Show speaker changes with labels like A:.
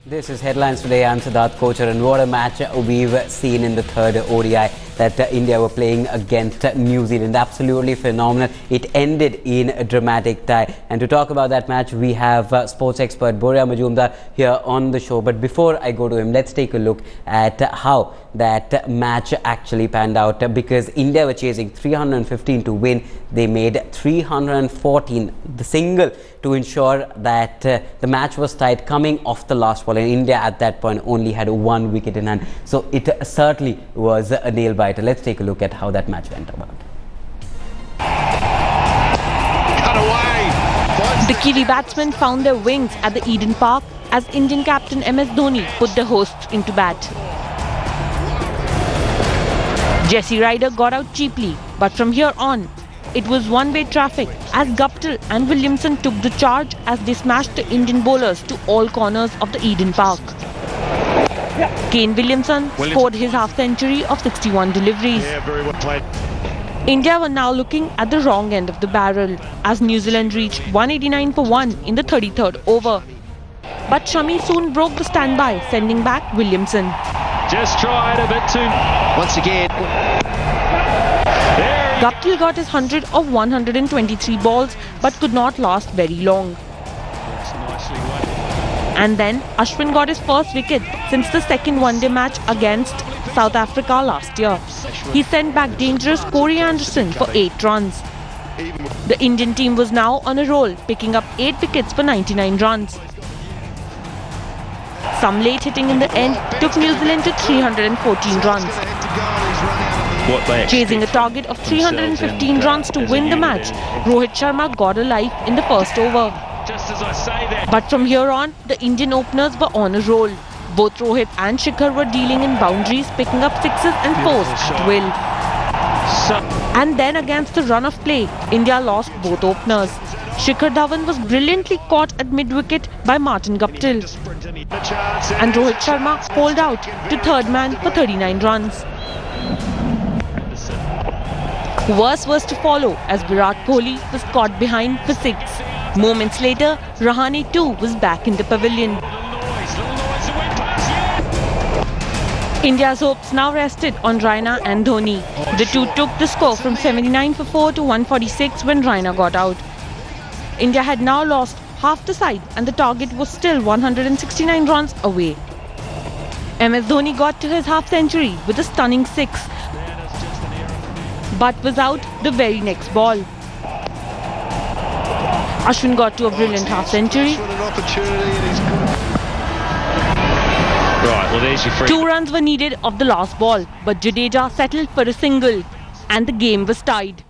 A: This is Headlines Today. I'm Siddharth Kochar, and what a match we've seen in the third ODI that India were playing against New Zealand. Absolutely phenomenal. It ended in a dramatic tie. And to talk about that match, we have sports expert Boria Majumdar here on the show. But before I go to him, let's take a look at how that match actually panned out, because India were chasing 315 to win. They made 314, the single, to ensure that the match was tied coming off the last ball, and India at that point only had 1 wicket in hand. So it certainly was a nail biter. Let's take a look at how that match went about.
B: Cut away.
C: The Kiwi batsmen found their wings at the Eden Park as Indian captain MS Dhoni put the hosts into bat. Jesse Ryder got out cheaply, but from here on, it was one-way traffic as Guptill and Williamson took the charge as they smashed the Indian bowlers to all corners of the Eden Park. Kane Williamson scored his half-century of 61 deliveries.
B: Very well played.
C: India were now looking at the wrong end of the barrel as New Zealand reached 189 for 1 in the 33rd over. But Shami soon broke the standby, sending back Williamson.
B: Just tried a bit too. Once again.
C: Guptill got his 100 of 123 balls but could not last very long. And then Ashwin got his first wicket since the second one-day match against South Africa last year. He sent back dangerous Corey Anderson for 8 runs. The Indian team was now on a roll, picking up 8 wickets for 99 runs. Some late hitting in the end took New Zealand to 314 runs. Chasing a target of 315 runs to win the match, Rohit Sharma got a life in the first over. But from here on, the Indian openers were on a roll. Both Rohit and Shikhar were dealing in boundaries, picking up 6s and 4s at will. And then against the run of play, India lost both openers. Shikhar Dhawan was brilliantly caught at mid-wicket by Martin Guptill. And Rohit Sharma pulled out to third man for 39 runs. Worse was to follow as Virat Kohli was caught behind for 6. Moments later, Rahane too was back in the pavilion. India's hopes now rested on Raina and Dhoni. The two took the score from 79 for 4 to 146 when Raina got out. India had now lost half the side and the target was still 169 runs away. MS Dhoni got to his half-century with a stunning 6, but was out the very next ball. Ashwin got to a brilliant half-century.
B: Right, well there's your free.
C: 2 runs were needed of the last ball, but Jadeja settled for a single and the game was tied.